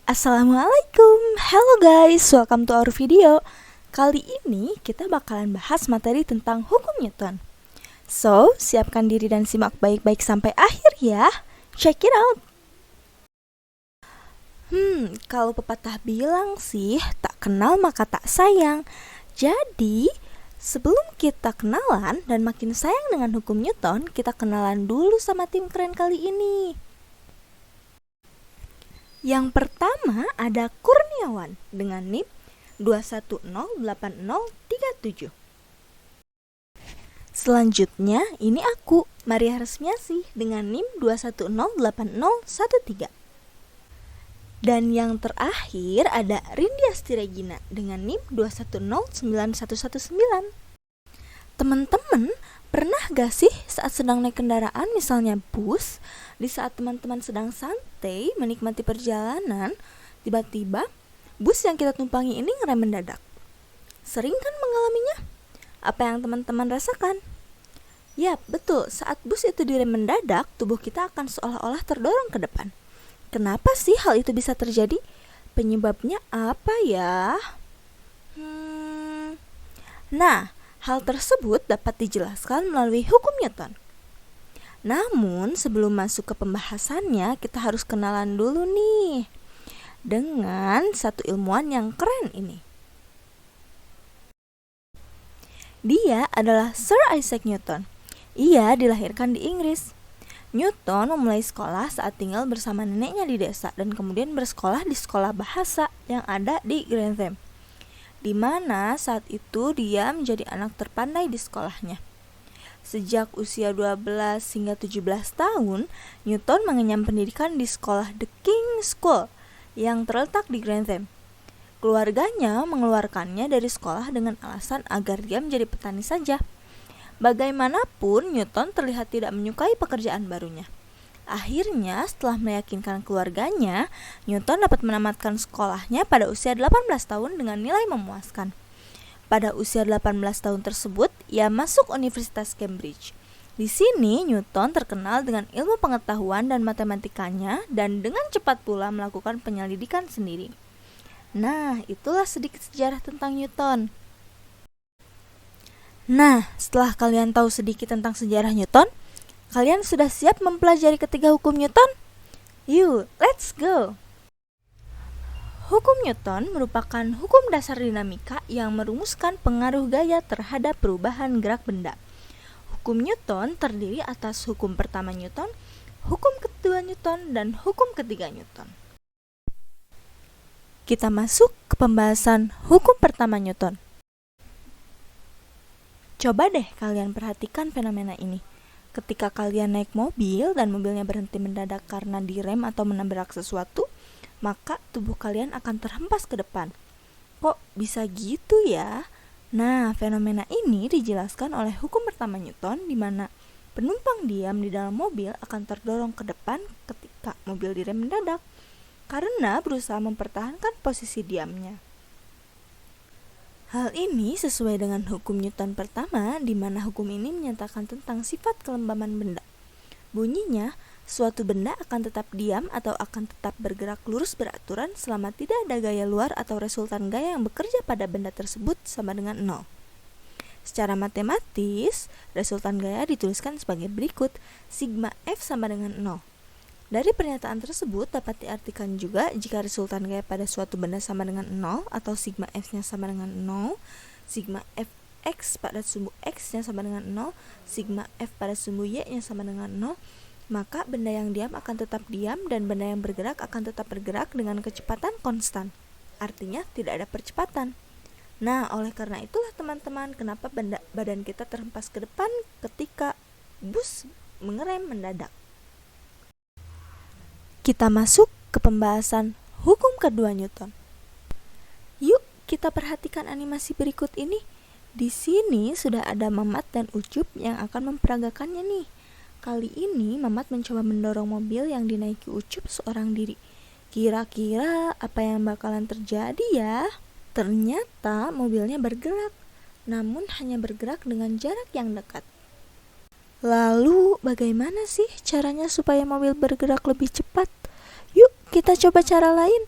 Assalamualaikum, hello guys, welcome to our video. Kali ini kita bakalan bahas materi tentang hukum Newton. So, siapkan diri dan simak baik-baik sampai akhir ya. Check it out. Kalau pepatah bilang sih, tak kenal maka tak sayang. Jadi, sebelum kita kenalan dan makin sayang dengan hukum Newton, kita kenalan dulu sama tim keren kali ini. Yang pertama ada Kurniawan dengan NIM 2108037. Selanjutnya ini aku, Maria Resmiasi dengan NIM 2108013. Dan yang terakhir ada Rindiasti Regina dengan NIM 2109119. Teman-teman, pernah gak sih saat sedang naik kendaraan, misalnya bus, di saat teman-teman sedang santai menikmati perjalanan, tiba-tiba bus yang kita tumpangi ini ngerem mendadak? Sering kan mengalaminya? Apa yang teman-teman rasakan? Yap, betul, saat bus itu direm mendadak, tubuh kita akan seolah-olah terdorong ke depan. Kenapa sih hal itu bisa terjadi? Penyebabnya apa ya? Nah, hal tersebut dapat dijelaskan melalui hukum Newton. Namun, sebelum masuk ke pembahasannya, kita harus kenalan dulu nih dengan satu ilmuwan yang keren ini. Dia adalah Sir Isaac Newton. Ia dilahirkan di Inggris. Newton memulai sekolah saat tinggal bersama neneknya di desa dan kemudian bersekolah di sekolah bahasa yang ada di Grantham, di mana saat itu dia menjadi anak terpandai di sekolahnya. Sejak usia 12 hingga 17 tahun, Newton mengenyam pendidikan di sekolah The King's School yang terletak di Grantham. Keluarganya mengeluarkannya dari sekolah dengan alasan agar dia menjadi petani saja. Bagaimanapun, Newton terlihat tidak menyukai pekerjaan barunya. Akhirnya, setelah meyakinkan keluarganya, Newton dapat menamatkan sekolahnya pada usia 18 tahun dengan nilai memuaskan. Pada usia 18 tahun tersebut, ia masuk Universitas Cambridge. Di sini, Newton terkenal dengan ilmu pengetahuan dan matematikanya dan dengan cepat pula melakukan penyelidikan sendiri. Nah, itulah sedikit sejarah tentang Newton. Nah, setelah kalian tahu sedikit tentang sejarah Newton, kalian sudah siap mempelajari ketiga hukum Newton? Yuk, let's go! Hukum Newton merupakan hukum dasar dinamika yang merumuskan pengaruh gaya terhadap perubahan gerak benda. Hukum Newton terdiri atas hukum pertama Newton, hukum kedua Newton, dan hukum ketiga Newton. Kita masuk ke pembahasan hukum pertama Newton. Coba deh kalian perhatikan fenomena ini. Ketika kalian naik mobil dan mobilnya berhenti mendadak karena direm atau menabrak sesuatu, maka tubuh kalian akan terhempas ke depan. Kok bisa gitu ya? Nah, fenomena ini dijelaskan oleh hukum pertama Newton, di mana penumpang diam di dalam mobil akan terdorong ke depan ketika mobil direm mendadak, karena berusaha mempertahankan posisi diamnya. Hal ini sesuai dengan hukum Newton pertama, di mana hukum ini menyatakan tentang sifat kelembaban benda. Bunyinya, suatu benda akan tetap diam atau akan tetap bergerak lurus beraturan selama tidak ada gaya luar atau resultan gaya yang bekerja pada benda tersebut sama dengan 0. Secara matematis, resultan gaya dituliskan sebagai berikut, sigma F sama dengan 0. Dari pernyataan tersebut dapat diartikan juga jika resultan gaya pada suatu benda sama dengan 0 atau sigma F-nya sama dengan 0, sigma Fx pada sumbu X-nya sama dengan 0, sigma F pada sumbu Y-nya sama dengan 0, maka benda yang diam akan tetap diam dan benda yang bergerak akan tetap bergerak dengan kecepatan konstan. Artinya tidak ada percepatan. Nah, oleh karena itulah teman-teman, kenapa badan kita terhempas ke depan ketika bus mengerem mendadak. Kita masuk ke pembahasan hukum kedua Newton. Yuk, kita perhatikan animasi berikut ini. Di sini sudah ada Mamat dan Ucup yang akan memperagakannya nih. Kali ini Mamat mencoba mendorong mobil yang dinaiki Ucup seorang diri. Kira-kira apa yang bakalan terjadi ya? Ternyata mobilnya bergerak, namun hanya bergerak dengan jarak yang dekat. Lalu bagaimana sih caranya supaya mobil bergerak lebih cepat? Yuk kita coba cara lain.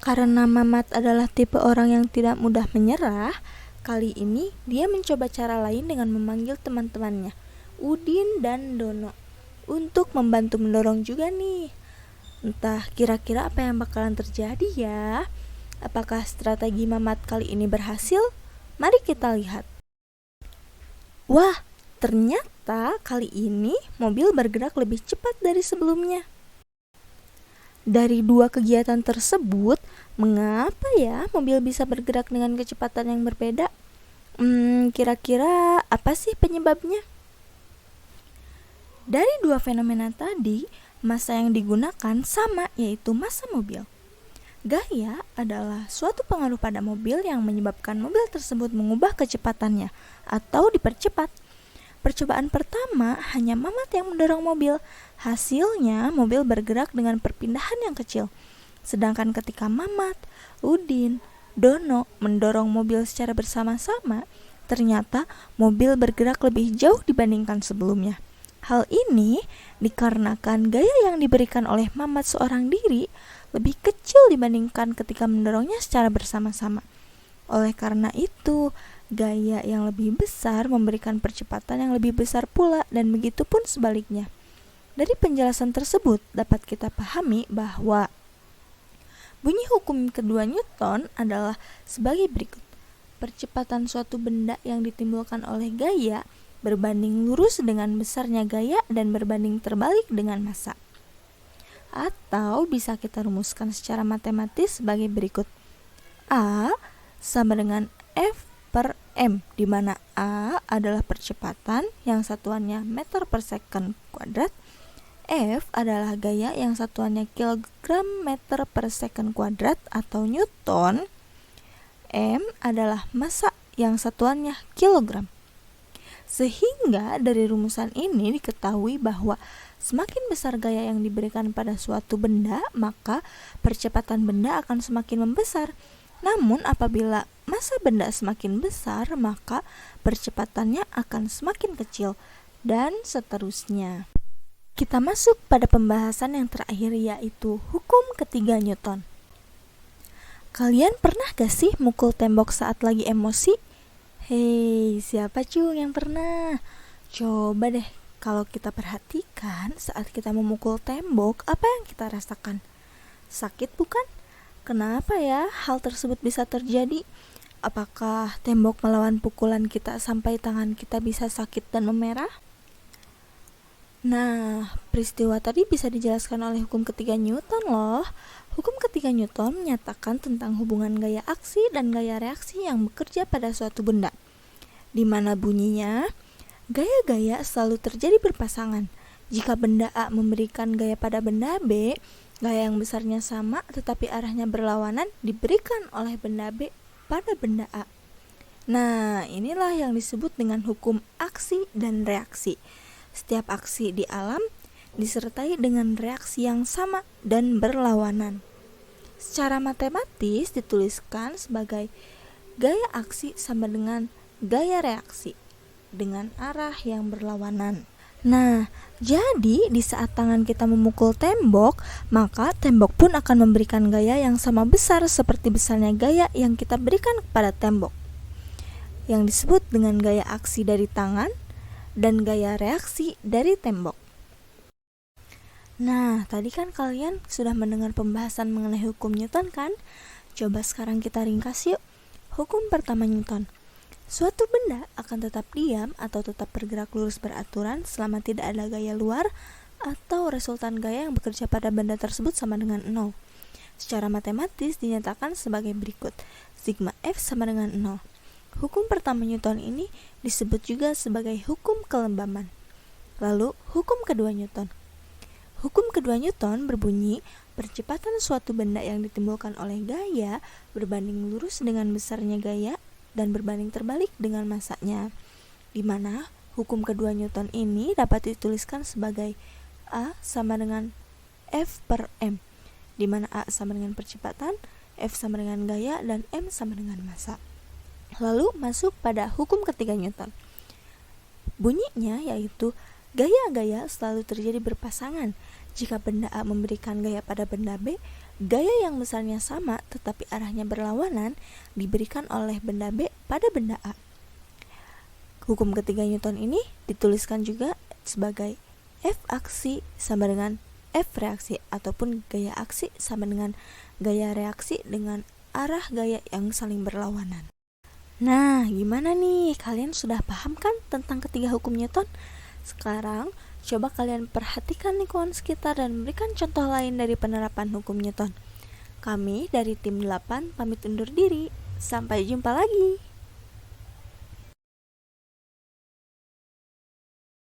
Karena Mamat adalah tipe orang yang tidak mudah menyerah, kali ini dia mencoba cara lain dengan memanggil teman-temannya, Udin dan Dono, untuk membantu mendorong juga nih. Entah kira-kira apa yang bakalan terjadi ya. Apakah strategi Mamat kali ini berhasil? Mari kita lihat. Wah, ternyata kali ini mobil bergerak lebih cepat dari sebelumnya. Dari dua kegiatan tersebut, mengapa ya mobil bisa bergerak dengan kecepatan yang berbeda? Kira-kira apa sih penyebabnya? Dari dua fenomena tadi, massa yang digunakan sama, yaitu massa mobil. Gaya adalah suatu pengaruh pada mobil yang menyebabkan mobil tersebut mengubah kecepatannya atau dipercepat. Percobaan pertama hanya Mamat yang mendorong mobil. Hasilnya mobil bergerak dengan perpindahan yang kecil. Sedangkan ketika Mamat, Udin, Dono mendorong mobil secara bersama-sama, ternyata mobil bergerak lebih jauh dibandingkan sebelumnya. Hal ini dikarenakan gaya yang diberikan oleh Mamat seorang diri lebih kecil dibandingkan ketika mendorongnya secara bersama-sama. Oleh karena itu, gaya yang lebih besar memberikan percepatan yang lebih besar pula, dan begitu pun sebaliknya. Dari penjelasan tersebut dapat kita pahami bahwa bunyi hukum kedua Newton adalah sebagai berikut. Percepatan suatu benda yang ditimbulkan oleh gaya berbanding lurus dengan besarnya gaya dan berbanding terbalik dengan massa. Atau bisa kita rumuskan secara matematis sebagai berikut. A sama dengan F per M, di mana A adalah percepatan yang satuannya meter per second kuadrat, F adalah gaya yang satuannya kilogram meter per second kuadrat atau Newton, M adalah massa yang satuannya kilogram. Sehingga dari rumusan ini diketahui bahwa semakin besar gaya yang diberikan pada suatu benda, maka percepatan benda akan semakin membesar. Namun apabila massa benda semakin besar, maka percepatannya akan semakin kecil, dan seterusnya. Kita masuk pada pembahasan yang terakhir, yaitu hukum ketiga Newton. Kalian pernah gak sih mukul tembok saat lagi emosi? Hei, siapa cung yang pernah? Coba deh, kalau kita perhatikan saat kita memukul tembok, apa yang kita rasakan? Sakit bukan? Kenapa ya hal tersebut bisa terjadi? Apakah tembok melawan pukulan kita sampai tangan kita bisa sakit dan memerah? Nah, peristiwa tadi bisa dijelaskan oleh hukum ketiga Newton loh. Hukum ketiga Newton menyatakan tentang hubungan gaya aksi dan gaya reaksi yang bekerja pada suatu benda, di mana bunyinya, gaya-gaya selalu terjadi berpasangan. Jika benda A memberikan gaya pada benda B, gaya yang besarnya sama tetapi arahnya berlawanan diberikan oleh benda B pada benda A. Nah, inilah yang disebut dengan hukum aksi dan reaksi. Setiap aksi di alam disertai dengan reaksi yang sama dan berlawanan. Secara matematis dituliskan sebagai gaya aksi sama dengan gaya reaksi dengan arah yang berlawanan. Nah, jadi di saat tangan kita memukul tembok, maka tembok pun akan memberikan gaya yang sama besar seperti besarnya gaya yang kita berikan kepada tembok, yang disebut dengan gaya aksi dari tangan dan gaya reaksi dari tembok. Nah, tadi kan kalian sudah mendengar pembahasan mengenai hukum Newton kan? Coba sekarang kita ringkas yuk. Hukum pertama Newton. Suatu benda akan tetap diam atau tetap bergerak lurus beraturan selama tidak ada gaya luar atau resultan gaya yang bekerja pada benda tersebut sama dengan 0. Secara matematis dinyatakan sebagai berikut. Sigma F sama dengan 0. Hukum pertama Newton ini disebut juga sebagai hukum kelembaban. Lalu, hukum kedua Newton. Hukum kedua Newton berbunyi, percepatan suatu benda yang ditimbulkan oleh gaya berbanding lurus dengan besarnya gaya dan berbanding terbalik dengan massanya. Di mana hukum kedua Newton ini dapat dituliskan sebagai A sama dengan F per M, di mana A sama dengan percepatan, F sama dengan gaya, dan M sama dengan massa. Lalu masuk pada hukum ketiga Newton. Bunyinya yaitu gaya-gaya selalu terjadi berpasangan. Jika benda A memberikan gaya pada benda B, Gaya yang besarnya sama tetapi arahnya berlawanan diberikan oleh benda B pada benda A. Hukum ketiga Newton ini dituliskan juga sebagai F aksi sama dengan F reaksi, ataupun gaya aksi sama dengan gaya reaksi dengan arah gaya yang saling berlawanan. Nah, gimana nih? Kalian sudah paham kan tentang ketiga hukum Newton? Sekarang, coba kalian perhatikan lingkungan sekitar dan berikan contoh lain dari penerapan hukum Newton. Kami dari tim 8 pamit undur diri. Sampai jumpa lagi.